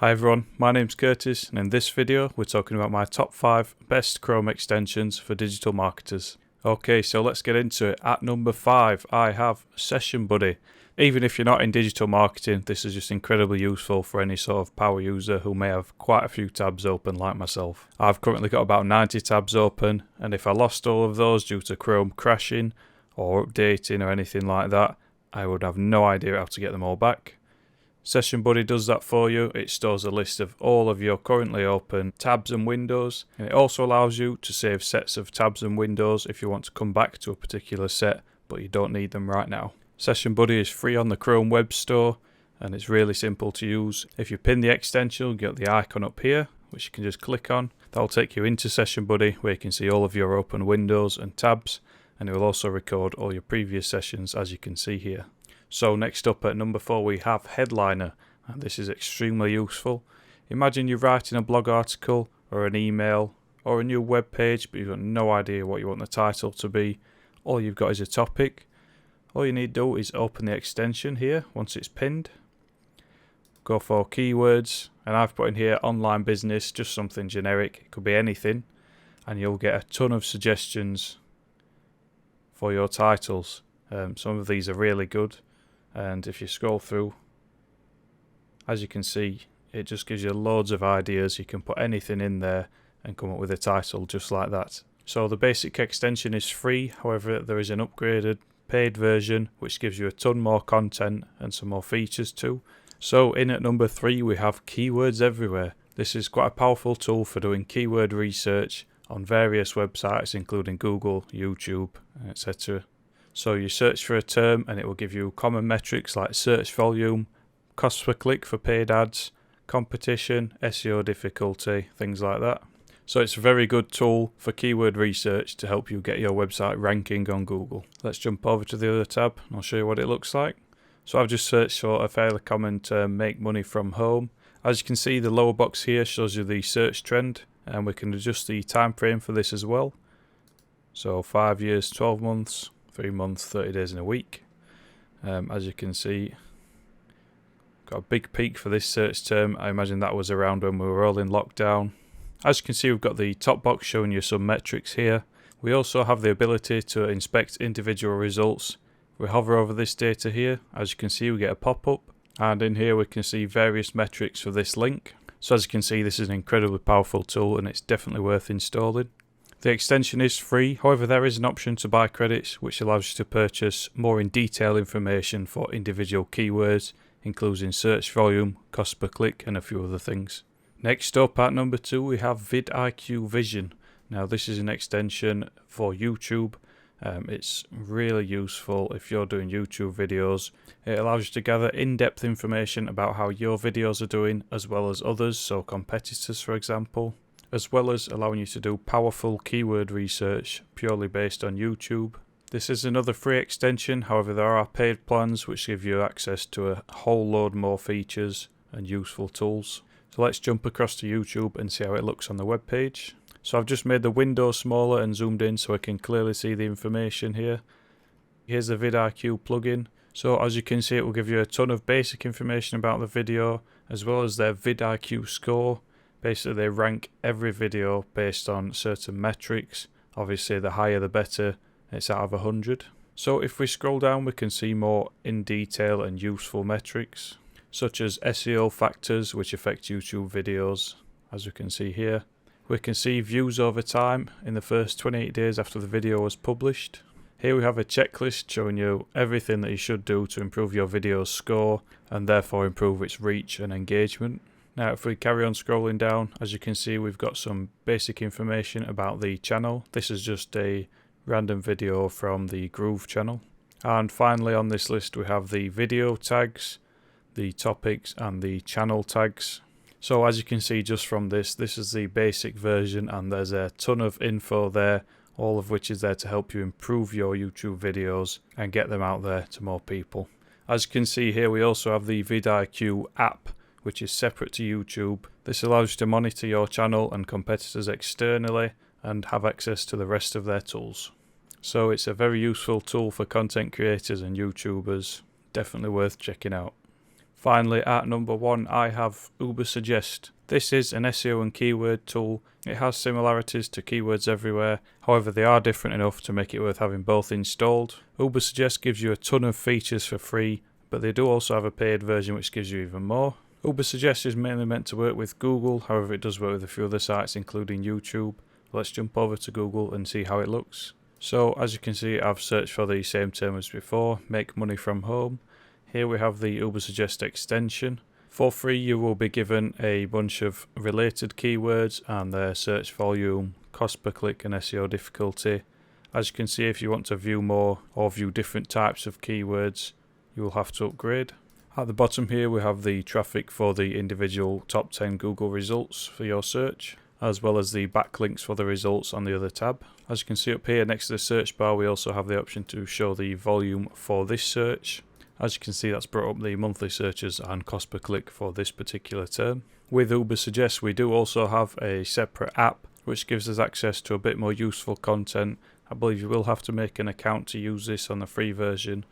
Hi everyone, my name's Curtis, and in this video we're talking about my top 5 best Chrome extensions for digital marketers. Okay, so let's get into it. At number 5 I have Session Buddy. Even if you're not in digital marketing, this is just incredibly useful for any sort of power user who may have quite a few tabs open like myself. I've currently got about 90 tabs open, and if I lost all of those due to Chrome crashing or updating or anything like that, I would have no idea how to get them all back. Session Buddy does that for you. It stores a list of all of your currently open tabs and windows, and it also allows you to save sets of tabs and windows if you want to come back to a particular set but you don't need them right now. Session Buddy is free on the Chrome Web Store and it's really simple to use. If you pin the extension, you get the icon up here which you can just click on. That'll take you into Session Buddy where you can see all of your open windows and tabs, and it will also record all your previous sessions as you can see here. So next up at number 4 we have Headliner, and this is extremely useful. Imagine you're writing a blog article or an email or a new web page, but you've got no idea what you want the title to be. All you've got is a topic. All you need to do is open the extension here once it's pinned. Go for keywords, and I've put in here online business, just something generic. It could be anything, and you'll get a ton of suggestions for your titles. Some of these are really good. And if you scroll through, as you can see, it just gives you loads of ideas. You can put anything in there and come up with a title just like that. So the basic extension is free, however there is an upgraded paid version which gives you a ton more content and some more features too. So in at number 3 we have Keywords Everywhere. This is quite a powerful tool for doing keyword research on various websites including Google, YouTube, etc. So you search for a term and it will give you common metrics like search volume, cost per click for paid ads, competition, SEO difficulty, things like that. So it's a very good tool for keyword research to help you get your website ranking on Google. Let's jump over to the other tab and I'll show you what it looks like. So I've just searched for a fairly common term, make money from home. As you can see, the lower box here shows you the search trend, and we can adjust the time frame for this as well. So 5 years, 12 months, 3 months, 30 days in a week. As you can see, got a big peak for this search term. I imagine that was around when we were all in lockdown. As you can see, we've got the top box showing you some metrics here. We also have the ability to inspect individual results. We hover over this data here. As you can see, we get a pop-up, and in here we can see various metrics for this link. So as you can see, this is an incredibly powerful tool and it's definitely worth installing. The extension is free, however there is an option to buy credits which allows you to purchase more in detail information for individual keywords, including search volume, cost per click and a few other things. Next up at number 2 we have vidIQ Vision. Now this is an extension for YouTube. It's really useful if you're doing YouTube videos. It allows you to gather in-depth information about how your videos are doing as well as others, so competitors for example, as well as allowing you to do powerful keyword research purely based on YouTube. This is another free extension, however there are paid plans which give you access to a whole load more features and useful tools. So let's jump across to YouTube and see how it looks on the web page. So I've just made the window smaller and zoomed in so I can clearly see the information here. Here's the vidIQ plugin. So as you can see, it will give you a ton of basic information about the video as well as their vidIQ score. Basically they rank every video based on certain metrics. Obviously the higher the better. It's out of 100. So if we scroll down we can see more in detail and useful metrics such as SEO factors which affect YouTube videos. As we can see here, we can see views over time in the first 28 days after the video was published. Here we have a checklist showing you everything that you should do to improve your video's score and therefore improve its reach and engagement. Now if we carry on scrolling down, as you can see we've got some basic information about the channel. This is just a random video from the Groove channel. And finally on this list we have the video tags, the topics and the channel tags. So as you can see just from this is the basic version and there's a ton of info there, all of which is there to help you improve your YouTube videos and get them out there to more people. As you can see here we also have the vidIQ app which is separate to YouTube. This allows you to monitor your channel and competitors externally and have access to the rest of their tools. So it's a very useful tool for content creators and YouTubers, definitely worth checking out. Finally, at number 1, I have Ubersuggest. This is an SEO and keyword tool. It has similarities to Keywords Everywhere, however they are different enough to make it worth having both installed. Ubersuggest gives you a ton of features for free, but they do also have a paid version which gives you even more. Ubersuggest is mainly meant to work with Google, however it does work with a few other sites including YouTube. Let's jump over to Google and see how it looks. So as you can see, I've searched for the same term as before, make money from home. Here we have the Ubersuggest extension. For free you will be given a bunch of related keywords and their search volume, cost per click and SEO difficulty. As you can see, if you want to view more or view different types of keywords, you will have to upgrade. At the bottom here we have the traffic for the individual top 10 Google results for your search, as well as the backlinks for the results on the other tab. As you can see up here next to the search bar, we also have the option to show the volume for this search. As you can see, that's brought up the monthly searches and cost per click for this particular term. With Ubersuggest, we do also have a separate app which gives us access to a bit more useful content. I believe you will have to make an account to use this on the free version.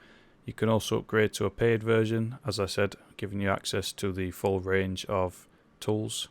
You can also upgrade to a paid version, as I said, giving you access to the full range of tools.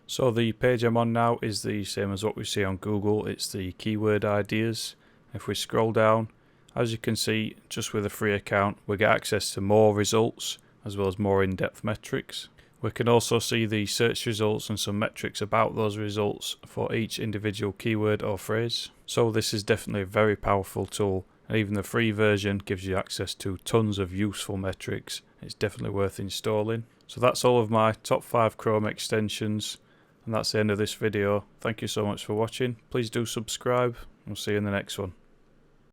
So the page I'm on now is the same as what we see on Google. It's the keyword ideas. If we scroll down, as you can see, just with a free account, we get access to more results as well as more in-depth metrics. We can also see the search results and some metrics about those results for each individual keyword or phrase. So this is definitely a very powerful tool, and even the free version gives you access to tons of useful metrics. It's definitely worth installing. So that's all of my top 5 Chrome extensions, and that's the end of this video. Thank you so much for watching. Please do subscribe. We'll see you in the next one.